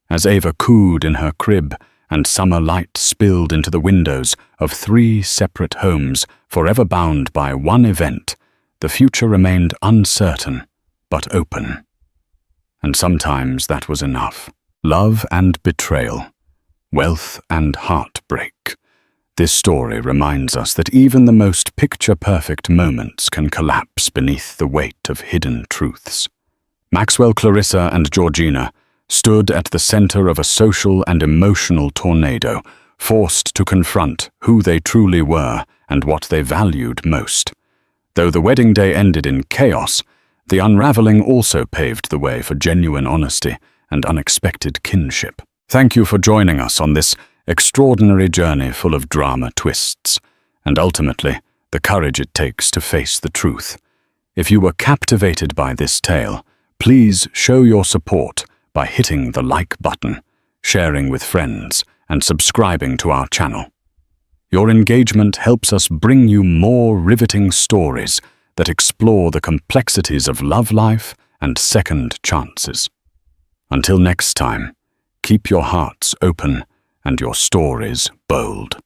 As Ava cooed in her crib and summer light spilled into the windows of 3 separate homes forever bound by one event, the future remained uncertain but open. And sometimes that was enough. Love and betrayal, wealth and heartbreak. This story reminds us that even the most picture-perfect moments can collapse beneath the weight of hidden truths. Maxwell, Clarissa, and Georgina stood at the center of a social and emotional tornado, forced to confront who they truly were and what they valued most. Though the wedding day ended in chaos, the unraveling also paved the way for genuine honesty and unexpected kinship. Thank you for joining us on this extraordinary journey full of drama twists, and ultimately, the courage it takes to face the truth. If you were captivated by this tale, please show your support by hitting the like button, sharing with friends, and subscribing to our channel. Your engagement helps us bring you more riveting stories that explore the complexities of love life and second chances. Until next time, keep your hearts open and your stories bold.